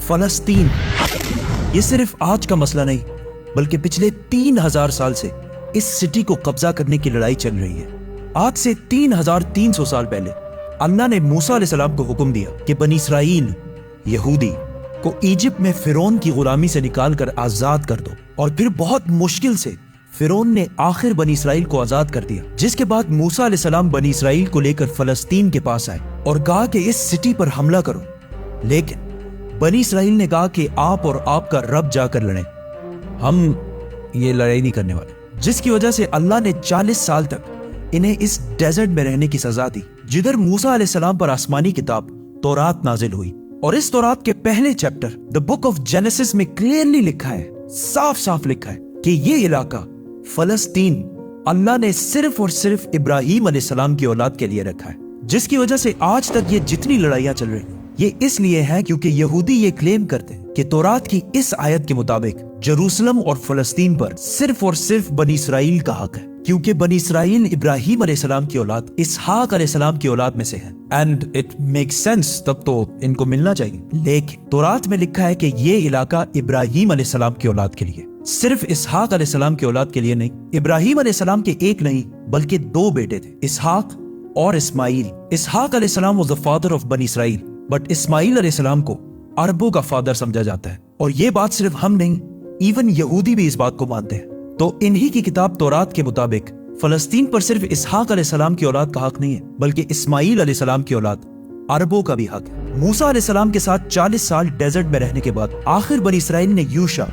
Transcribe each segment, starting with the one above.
فلسطین یہ صرف آج کا مسئلہ نہیں بلکہ پچھلے 3000 سال سے اس سٹی کو قبضہ کرنے کی لڑائی چل رہی ہے۔ آج سے 3300 سال پہلے اللہ نے موسیٰ علیہ السلام کو حکم دیا کہ بنی اسرائیل یہودی کو ایجپٹ میں فرعون کی غلامی سے نکال کر آزاد کر دو، اور پھر بہت مشکل سے فرعون نے آخر بنی اسرائیل کو آزاد کر دیا، جس کے بعد موسیٰ علیہ السلام بنی اسرائیل کو لے کر فلسطین کے پاس آئے اور کہا کہ اس سٹی پر حملہ کرو، لیکن بنی اسرائیل نے کہا کہ آپ اور آپ کا رب جا کر لڑیں، ہم یہ لڑائی نہیں کرنے والے، جس کی وجہ سے اللہ نے 40 سال تک انہیں اس ڈیزرٹ میں رہنے کی سزا دی، جدھر موسیٰ علیہ السلام پر آسمانی کتاب تورات نازل ہوئی۔ اور اس تورات کے پہلے chapter the book of Genesis میں کلیئرلی لکھا ہے، صاف صاف لکھا ہے کہ یہ علاقہ فلسطین اللہ نے صرف اور صرف ابراہیم علیہ السلام کی اولاد کے لیے رکھا ہے، جس کی وجہ سے آج تک یہ جتنی لڑائیاں چل رہی ہیں یہ اس لیے ہے کیونکہ یہودی یہ کلیم کرتے ہیں کہ تورات کی اس آیت کے مطابق جروسلم اور فلسطین پر صرف اور صرف بنی اسرائیل کا حق ہے، کیونکہ بنی اسرائیل ابراہیم علیہ السلام کی اولاد اسحاق علیہ السلام کی اولاد میں سے ہے، اینڈ اٹ میک سینس، تب تو ان کو ملنا چاہیے۔ لیکن تورات میں لکھا ہے کہ یہ علاقہ ابراہیم علیہ السلام کی اولاد کے لیے، صرف اسحاق علیہ السلام کی اولاد کے لیے نہیں۔ ابراہیم علیہ السلام کے ایک نہیں بلکہ 2 بیٹے تھے، اسحاق اور اسماعیل۔ اسحاق علیہ السلام was the father of بنی اسرائیل، بٹ اسماعیل علیہ السلام کو عربوں کا فادر سمجھا جاتا ہے، اور یہ بات صرف ہم نہیں، ایون یہودی بھی اس بات کو مانتے ہیں۔ تو انہی کی کتاب تورات کے مطابق فلسطین پر صرف اسحاق علیہ السلام کی اولاد کا حق نہیں ہے بلکہ اسماعیل علیہ السلام کی اولاد عربوں کا بھی حق ہے۔ موسیٰ علیہ السلام کے ساتھ 40 سال ڈیزرٹ میں رہنے کے بعد آخر بنی اسرائیل نے یوشع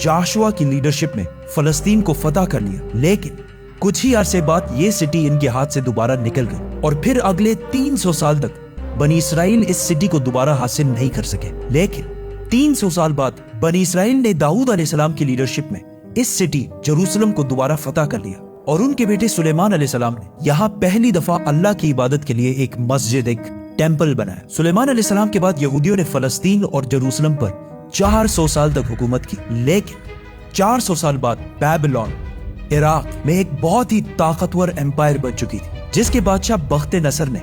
جاشوا کی لیڈرشپ میں فلسطین کو فتح کر لیا، لیکن کچھ ہی عرصے بعد یہ سٹی ان کے ہاتھ سے دوبارہ نکل گئی، اور پھر اگلے 300 سال تک بنی اسرائیل اس سٹی کو دوبارہ حاصل نہیں کر سکے۔ لیکن 300 سال بعد بنی اسرائیل نے داؤد علیہ السلام کی لیڈرشپ میں اس سٹی جروسلم کو دوبارہ فتح کر لیا، اور ان کے بیٹے سلیمان علیہ السلام نے یہاں پہلی دفعہ اللہ کی عبادت کے لیے ایک مسجد، ایک ٹیمپل بنایا۔ سلیمان علیہ السلام کے بعد یہودیوں نے فلسطین اور جروسلم پر 400 سال تک حکومت کی، لیکن 400 سال بعد بیبلون عراق میں ایک بہت ہی طاقتور امپائر بن چکی تھی، جس کے بادشاہ بخت نصر نے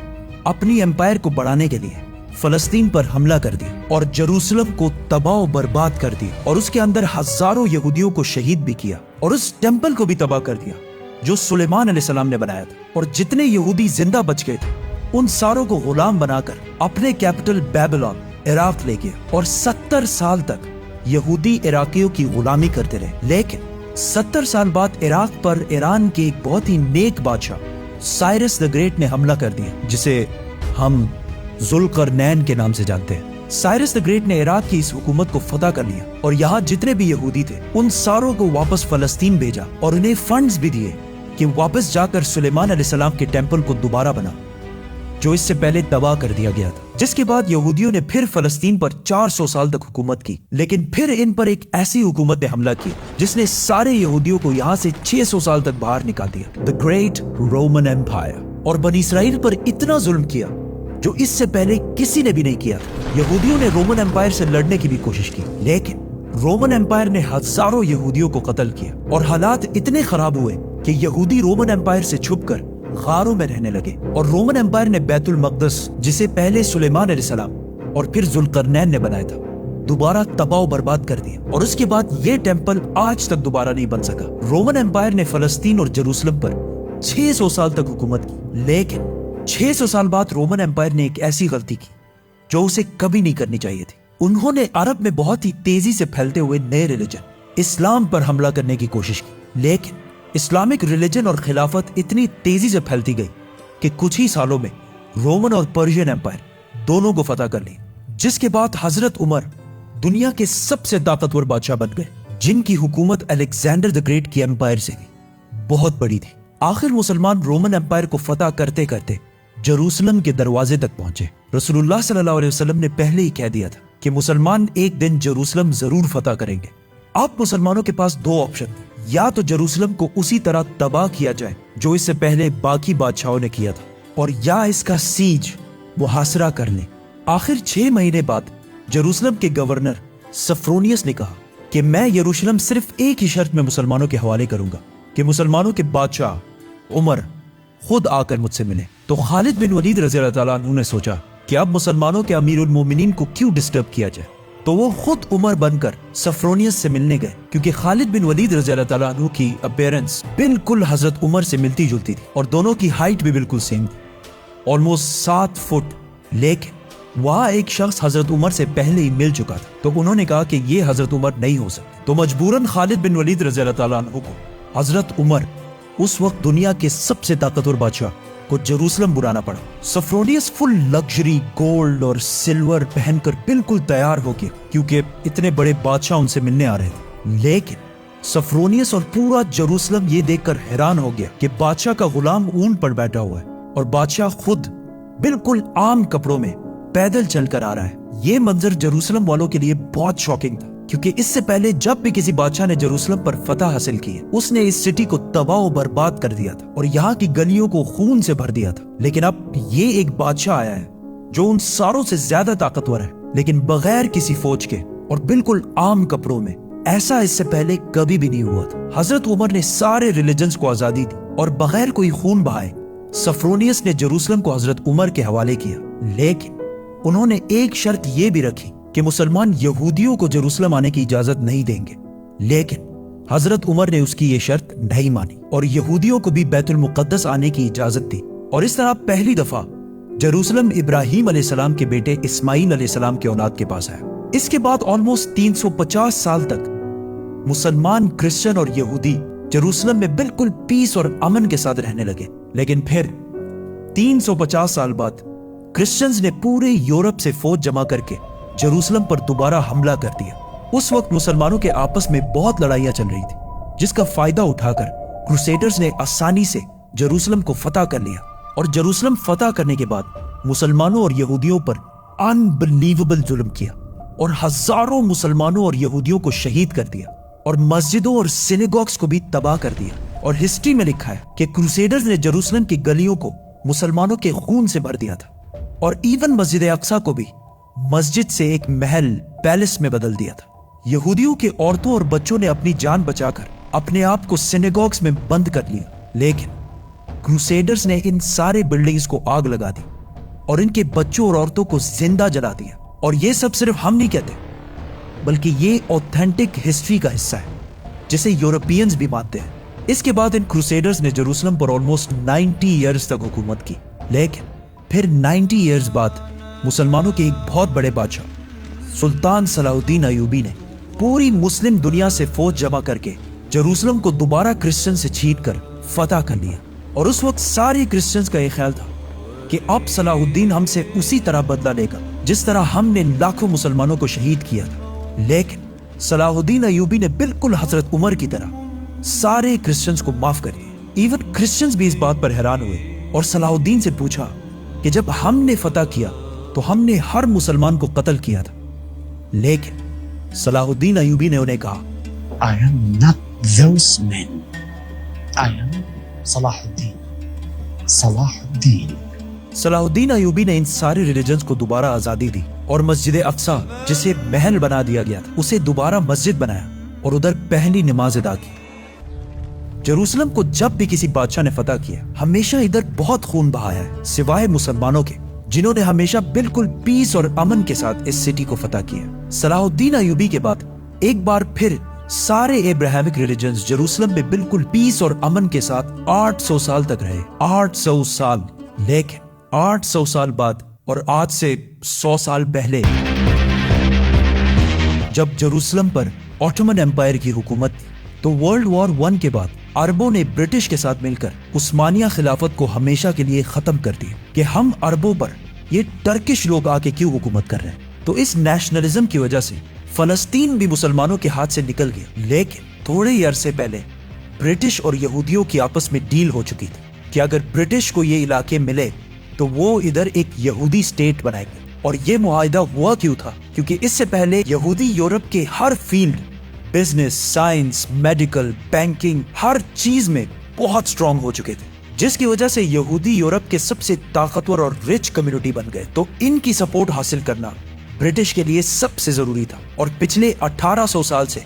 اپنی امپائر کو بڑھانے کے لیے فلسطین پر حملہ کر دیا اور جروسلم کو تباہ و برباد کر دیا، اور اس کے اندر ہزاروں یہودیوں کو شہید بھی کیا، اور اس ٹیمپل کو بھی تباہ کر دیا جو سلیمان علیہ السلام نے بنایا تھا۔ اور جتنے یہودی زندہ بچ گئے تھے ان ساروں کو غلام بنا کر اپنے کیپٹل بیبلون عراق لے گیا، اور 70 سال تک یہودی عراقیوں کی غلامی کرتے رہے۔ لیکن 70 سال بعد عراق پر ایران کے ایک بہت ہی نیک بادشاہ سائرس دی گریٹ نے حملہ کر دیا، جسے ہم ذوالقرنین کے نام سے جانتے ہیں۔ سائرس دی گریٹ نے عراق کی اس حکومت کو فتح کر لیا، اور یہاں جتنے بھی یہودی تھے ان ساروں کو واپس فلسطین بھیجا، اور انہیں فنڈز بھی دیے کہ واپس جا کر سلیمان علیہ السلام کے ٹیمپل کو دوبارہ بنا جو اس سے پہلے تباہ کر دیا گیا تھا۔ جس کے بعد یہودیوں نے پھر فلسطین پر 400 سال تک حکومت کی، لیکن پھر ان پر ایک ایسی حکومت نے حملہ کیا جس نے سارے یہودیوں کو یہاں سے 600 سال تک باہر نکال دیا، The Great Roman Empire، اور بنی اسرائیل پر اتنا ظلم کیا جو اس سے پہلے کسی نے بھی نہیں کیا۔ یہودیوں نے رومن امپائر سے لڑنے کی بھی کوشش کی، لیکن رومن امپائر نے ہزاروں یہودیوں کو قتل کیا، اور حالات اتنے خراب ہوئے کہ یہودی رومن امپائر سے چھپ کر غاروں میں رہنے لگے، اور رومن امپائر نے بیت المقدس، جسے پہلے سلیمان علیہ السلام اور پھر ذوالقرنین نے بنایا تھا، دوبارہ تباہ و برباد کر دیا، اور اس کے بعد یہ ٹیمپل آج تک دوبارہ نہیں بن سکا۔ رومن امپائر نے فلسطین اور جروسلم پر 600 سال تک حکومت کی، لیکن 600 سال بعد رومن امپائر نے ایک ایسی غلطی کی جو اسے کبھی نہیں کرنی چاہیے تھی۔ انہوں نے عرب میں بہت ہی تیزی سے پھیلتے ہوئے نئے ریلیجن اسلام پر حملہ کرنے کی کوشش کی، لیکن اسلامک ریلیجن اور خلافت اتنی تیزی سے پھیلتی گئی کہ کچھ ہی سالوں میں رومن اور پرشین امپائر دونوں کو فتح کر لی، جس کے بعد حضرت عمر دنیا کے سب سے طاقتور بادشاہ بن گئے، جن کی حکومت الیگزینڈر دی گریٹ کی امپائر سے بہت بڑی تھی۔ آخر مسلمان رومن امپائر کو فتح کرتے کرتے جروسلم کے دروازے تک پہنچے۔ رسول اللہ صلی اللہ علیہ وسلم نے پہلے ہی کہہ دیا تھا کہ مسلمان ایک دن جروسلم ضرور فتح کریں گے۔ اب مسلمانوں کے پاس 2 آپشن تھے، یا تو جروسلم کو اسی طرح تباہ کیا جائے جو اس سے پہلے باقی بادشاہوں نے کیا تھا، اور یا اس کا سیج محاصرہ کر لیں۔ آخر 6 مہینے بعد جروسلم کے گورنر سفرونیس نے کہا کہ میں یروشلم صرف ایک ہی شرط میں مسلمانوں کے حوالے کروں گا کہ مسلمانوں کے بادشاہ عمر خود آ کر مجھ سے ملے۔ تو خالد بن ولید رضی اللہ تعالیٰ عنہ نے سوچا کہ اب مسلمانوں کے امیر المومنین کو کیوں ڈسٹرب کیا جائے، تو وہ خود عمر بن کر سفرونیس سے ملنے گئے، کیونکہ خالد بن ولید رضی اللہ تعالیٰ عنہ کی اپیرنس بالکل حضرت عمر سے ملتی جلتی تھی اور دونوں کی ہائٹ بھی بالکل سیم تھی، آلموسٹ 7 فٹ۔ لیکن وہاں ایک شخص حضرت عمر سے پہلے ہی مل چکا تھا، تو انہوں نے کہا کہ یہ حضرت عمر نہیں ہو سکتے، تو مجبوراً خالد بن ولید رضی اللہ تعالیٰ عنہ کو حضرت عمر، اس وقت دنیا کے سب سے طاقتور بادشاہ، کو جروسلم بلانا پڑا۔ سفرونیس فل لگژری گولڈ اور سلور پہن کر بالکل تیار ہو گیا، کیونکہ اتنے بڑے بادشاہ ان سے ملنے آ رہے تھے۔ لیکن سفرونیس اور پورا جروسلم یہ دیکھ کر حیران ہو گیا کہ بادشاہ کا غلام اونٹ پر بیٹھا ہوا ہے اور بادشاہ خود بالکل عام کپڑوں میں پیدل چل کر آ رہا ہے۔ یہ منظر جروسلم والوں کے لیے بہت شاکنگ تھا، کیونکہ اس سے پہلے جب بھی کسی بادشاہ نے جروسلم پر فتح حاصل کی، اس نے اس سٹی کو تباہ و برباد کر دیا تھا اور یہاں کی گلیوں کو خون سے بھر دیا تھا۔ لیکن اب یہ ایک بادشاہ آیا ہے جو ان ساروں سے زیادہ طاقتور ہے، لیکن بغیر کسی فوج کے اور بالکل عام کپڑوں میں۔ ایسا اس سے پہلے کبھی بھی نہیں ہوا تھا۔ حضرت عمر نے سارے ریلیجنز کو آزادی دی اور بغیر کوئی خون بہائے سفرونیس نے جروسلم کو حضرت عمر کے حوالے کیا، لیکن انہوں نے ایک شرط یہ بھی رکھی کہ مسلمان یہودیوں کو جروسلم آنے کی اجازت نہیں دیں گے۔ لیکن حضرت عمر نے اس کی یہ شرط نہیں مانی اور یہودیوں کو بھی بیت المقدس آنے کی اجازت دی، اور اس طرح پہلی دفعہ جروسلم ابراہیم علیہ السلام کے بیٹے اسماعیل علیہ السلام کے اولاد کے پاس آیا۔ اس کے بعد آلموسٹ 350 سال تک مسلمان، کرسچن اور یہودی جروسلم میں بالکل پیس اور امن کے ساتھ رہنے لگے۔ لیکن پھر 350 سال بعد کرسچنز نے پورے یورپ سے فوج جمع کر کے جروسلم پر دوبارہ حملہ کر دیا۔ اس وقت مسلمانوں کے آپس میں بہت لڑائیاں چل رہی تھی، جس کا فائدہ اٹھا کر کروسیڈرز نے آسانی سے جروسلم کو فتح کر لیا، اور جروسلم فتح کرنے کے بعد مسلمانوں اور یہودیوں پر انبلیویبل ظلم کیا اور ہزاروں مسلمانوں اور یہودیوں کو شہید کر دیا، اور مسجدوں اور سینیگوگز کو بھی تباہ کر دیا۔ اور ہسٹری میں لکھا ہے کہ کروسیڈرز نے جروسلم کی گلیوں کو مسلمانوں کے خون سے بھر دیا تھا، اور ایون مسجد اقصی کو بھی مسجد سے ایک محل، پیلس میں بدل دیا تھا۔ یہودیوں کے عورتوں اور بچوں نے اپنی جان بچا کر اپنے آپ کو سینیگوگز میں بند کر لیا، لیکن کروسیڈرز نے ان سارے بلڈنگز کو آگ لگا دی اور ان کے بچوں اور عورتوں کو زندہ جلا دیا۔ اور یہ سب صرف ہم نہیں کہتے، بلکہ یہ اوتھینٹک ہسٹری کا حصہ ہے جسے یورپینز بھی مانتے ہیں۔ اس کے بعد ان کروسیڈرز نے جروسلم پر آلموسٹ 90 ایئرز تک حکومت کی، لیکن پھر 90 ایئرز بعد مسلمانوں کے ایک بہت بڑے بادشاہ سلطان صلاح الدین ایوبی نے پوری مسلم دنیا سے فوج جمع کر کے جروسلم کو دوبارہ کرسچن سے چھین کر فتح کر لیا۔ اور اس وقت سارے کرسچنز کا یہ خیال تھا کہ اب صلاح الدین ہم سے اسی طرح بدلہ لے گا جس طرح ہم نے لاکھوں مسلمانوں کو شہید کیا تھا۔ لیکن صلاح الدین ایوبی نے بالکل حضرت عمر کی طرح سارے کرسچنز کو معاف کر دیا۔ ایون کرسچنز بھی اس بات پر حیران ہوئے اور صلاح الدین سے پوچھا کہ جب ہم نے فتح کیا تو ہم نے ہر مسلمان کو قتل کیا تھا، لیکن صلاح الدین ایوبی نے انہیں کہا I am not those men. I am صلاح الدین۔ صلاح الدین صلاح الدین ایوبی نے ان سارے ریلیجنز کو دوبارہ آزادی دی اور مسجد اقصی جسے محل بنا دیا گیا تھا اسے دوبارہ مسجد بنایا اور ادھر پہلی نماز ادا کی۔ جروسلم کو جب بھی کسی بادشاہ نے فتح کیا ہمیشہ ادھر بہت خون بہایا ہے، سوائے مسلمانوں کے جنہوں نے ہمیشہ بالکل پیس اور امن کے ساتھ اس سٹی کو فتح کیا۔ صلاح الدین ایوبی کے بعد ایک بار پھر سارے ابراہیمک ریلیجنز جروسلم میں بالکل پیس اور امن کے ساتھ 800 سال تک رہے۔ 800 سال۔ لیکن 800 سال بعد اور آج سے 100 سال پہلے جب جروسلم پر آٹومن ایمپائر کی حکومت تھی تو ورلڈ وار 1 کے بعد عربوں نے برٹش کے ساتھ مل کر عثمانیہ خلافت کو ہمیشہ کے لیے ختم کر دیا کہ ہم عربوں پر یہ ٹرکش لوگ آ کے کیوں حکومت کر رہے ہیں۔ تو اس نیشنلزم کی وجہ سے فلسطین بھی مسلمانوں کے ہاتھ سے نکل گیا۔ لیکن تھوڑے ہی عرصے پہلے برٹش اور یہودیوں کی آپس میں ڈیل ہو چکی تھی کہ اگر برٹش کو یہ علاقے ملے تو وہ ادھر ایک یہودی سٹیٹ بنائے گے۔ اور یہ معاہدہ ہوا کیوں تھا؟ کیونکہ اس سے پہلے یہودی یورپ کے ہر field, business, science, medical, banking, ہر چیز میں بہت سٹرونگ ہو چکے تھے، جس کی وجہ سے یہودی یورپ کے سب سے طاقتور اور رچ کمیونٹی بن گئے۔ تو ان کی سپورٹ حاصل کرنا برٹش کے لیے سب سے ضروری تھا، اور پچھلے 1800 سال سے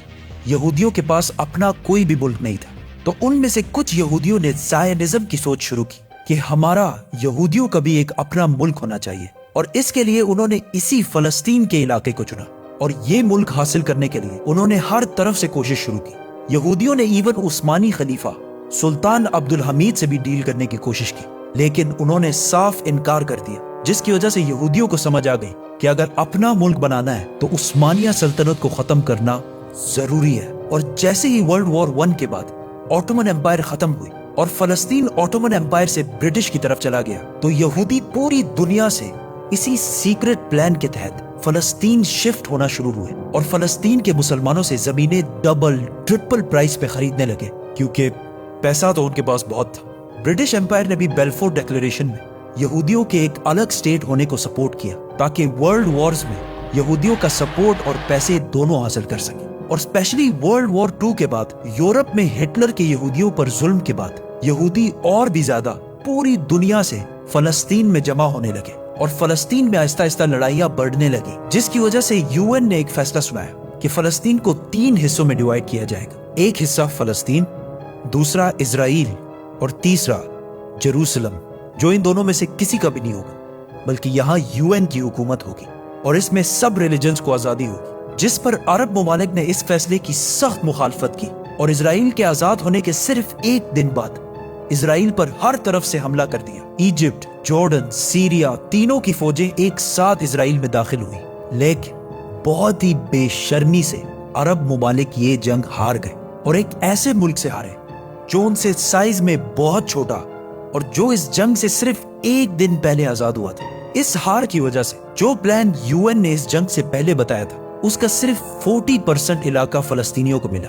یہودیوں کے پاس اپنا کوئی بھی ملک نہیں تھا۔ تو ان میں سے کچھ یہودیوں نے زائنزم کی سوچ شروع کی کہ ہمارا یہودیوں کا بھی ایک اپنا ملک ہونا چاہیے، اور اس کے لیے انہوں نے اسی فلسطین کے علاقے کو چنا۔ اور یہ ملک حاصل کرنے کے لیے انہوں نے ہر طرف سے کوشش شروع کی۔ یہودیوں نے ایون عثمانی خلیفہ سلطان عبدالحمید سے بھی ڈیل کرنے کی کوشش کی، لیکن انہوں نے صاف انکار کر دیا، جس کی وجہ سے یہودیوں کو سمجھ آ گئی کہ اگر اپنا ملک بنانا ہے تو عثمانیہ سلطنت کو ختم کرنا ضروری ہے۔ اور جیسے ہی ورلڈ وار 1 کے بعد آٹومن امپائر ختم ہوئی اور فلسطین آٹومن امپائر سے برٹش کی طرف چلا گیا، تو یہودی پوری دنیا سے اسی سیکرٹ پلان کے تحت فلسطین شفٹ ہونا شروع ہوئے اور فلسطین کے مسلمانوں سے زمینیں ڈبل ٹرپل پرائس پہ خریدنے لگے، کیونکہ پیسہ تو ان کے پاس بہت تھا۔ برٹش امپائر نے بھی بیلفور ڈیکلیریشن میں یہودیوں کے ایک الگ سٹیٹ ہونے کو سپورٹ کیا تاکہ ورلڈ وارز میں یہودیوں کا سپورٹ اور پیسے دونوں حاصل کر سکیں۔ اور اسپیشلی ورلڈ وار 2 کے بعد یورپ میں ہٹلر کے یہودیوں پر ظلم کے بعد یہودی اور بھی زیادہ پوری دنیا سے فلسطین میں جمع ہونے لگے اور فلسطین میں آہستہ آہستہ لڑائیاں بڑھنے لگی، جس کی وجہ سے UN نے ایک فیصلہ سنایا کہ فلسطین کو 3 حصوں میں ڈیوائیڈ کیا جائے گا، ایک حصہ فلسطین، دوسرا اسرائیل اور تیسرا جیروسلم، جو ان دونوں میں سے کسی کا بھی نہیں ہوگا، بلکہ یہاں UN کی حکومت ہوگی اور اس میں سب ریلیجنز کو آزادی ہوگی، جس پر عرب ممالک نے اس فیصلے کی سخت مخالفت کی اور اسرائیل کے آزاد ہونے کے صرف 1 دن بعد اسرائیل پر ہر طرف سے حملہ کر دیا۔ ایجپٹ، جارڈن، سیریا، تینوں کی فوجیں ایک ساتھ اسرائیل میں داخل ہوئی، لیکن بہت ہی بے شرمی سے عرب ممالک یہ جنگ ہار گئے اور ایک ایسے ملک سے ہارے جو ان سے سائز میں بہت چھوٹا اور جو اس جنگ سے صرف 1 دن پہلے آزاد ہوا تھا۔ اس ہار کی وجہ سے جو پلان UN نے اس جنگ سے پہلے بتایا تھا، اس کا صرف 40% علاقہ فلسطینیوں کو ملا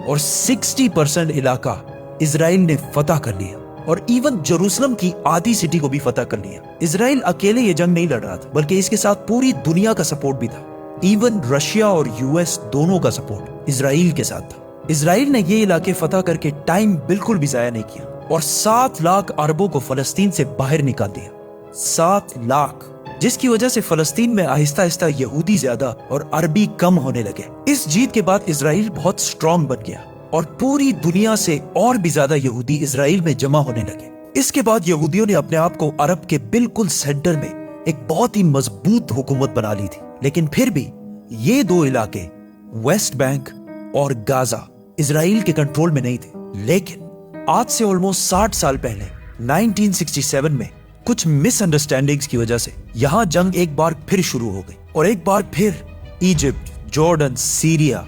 اور 60% علاقہ اسرائیل نے فتح کر لیا، اور ایون جیروسلم کی آدھی سٹی کو بھی فتح کر لیا۔ اسرائیل اکیلے یہ جنگ نہیں لڑ رہا تھا، بلکہ اس کے ساتھ پوری دنیا کا سپورٹ بھی تھا۔ ایون رشیا اور US دونوں کا سپورٹ اسرائیل کے ساتھ تھا۔ اسرائیل نے یہ علاقے فتح کر کے ٹائم بالکل بھی ضائع نہیں کیا اور 7 لاکھ عربوں کو فلسطین سے باہر نکال دیا۔ 7 لاکھ، جس کی وجہ سے فلسطین میں آہستہ آہستہ یہودی زیادہ اور عربی کم ہونے لگے۔ اس جیت کے بعد اسرائیل بہت سٹرونگ بن گیا اور پوری دنیا سے اور بھی زیادہ یہودی اسرائیل میں جمع ہونے لگے۔ اس کے بعد یہودیوں نے اپنے آپ کو عرب کے بالکل سینٹر میں ایک بہت ہی مضبوط حکومت بنا لی تھی، لیکن پھر بھی یہ 2 علاقے ویسٹ بینک اور گازا اسرائیل کے کنٹرول میں نہیں تھے۔ لیکن آج سے آلموسٹ 60 سال پہلے 1967 میں کچھ مس انڈرسٹینڈنگز کی وجہ سے یہاں جنگ ایک بار پھر شروع ہو گئی اور ایک بار پھر ایجپٹ، جارڈن، سیریا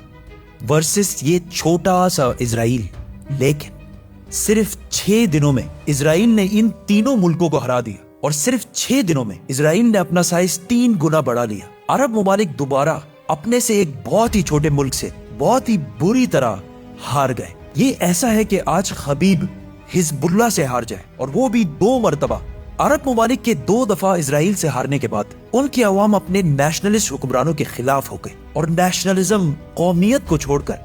ورسس یہ چھوٹا سا اسرائیل۔ لیکن صرف 6 دنوں میں اسرائیل نے ان تینوں ملکوں کو ہرا دیا اور صرف 6 دنوں میں اسرائیل نے اپنا سائز 3 گنا بڑھا لیا۔ عرب ممالک دوبارہ اپنے سے ایک بہت ہی چھوٹے ملک سے بہت ہی بری طرح ہار گئے۔ یہ ایسا ہے کہ آج خبیب حزب اللہ سے ہار جائے، اور وہ بھی 2 مرتبہ۔ عرب ممالک کے 2 دفعہ اسرائیل سے ہارنے کے بعد ان کی عوام اپنے نیشنلسٹ حکمرانوں کے خلاف ہو گئے اور نیشنلزم، قومیت کو چھوڑ کر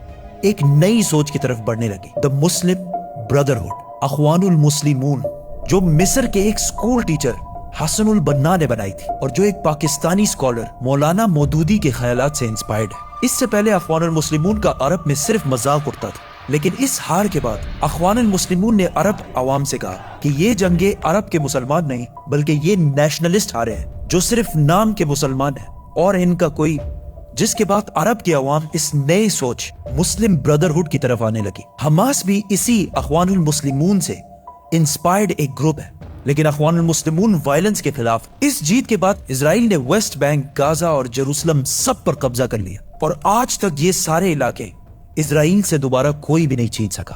ایک نئی سوچ کی طرف بڑھنے لگی۔ دا مسلم بردرہڈ، اخوان المسلمون، جو مصر کے ایک سکول ٹیچر حسن البنا نے بنائی تھی اور جو ایک پاکستانی اسکالر مولانا مودودی کے خیالات سے انسپائرڈ ہے۔ اس سے پہلے اخوان المسلمون کا عرب میں صرف مذاق اڑتا تھا، لیکن اس ہار کے بعد اخوان المسلمون نے عرب عوام سے کہا کہ یہ جنگیں عرب کے مسلمان نہیں بلکہ یہ نیشنلسٹ ہارے ہیں جو صرف نام کے مسلمان ہیں اور ان کا کوئی، جس کے بعد عرب کی عوام اس نئے سوچ مسلم بردرہڈ کی طرف آنے لگی۔ حماس بھی اسی اخوان المسلمون سے انسپائرڈ ایک گروپ ہے، لیکن اخوان المسلمون وائلنس کے خلاف۔ اس جیت کے بعد اسرائیل نے ویسٹ بینک، گازا اور جیروسلم سب پر قبضہ کر لیا اور آج تک یہ سارے علاقے اسرائیل سے دوبارہ کوئی بھی نہیں چھین سکا۔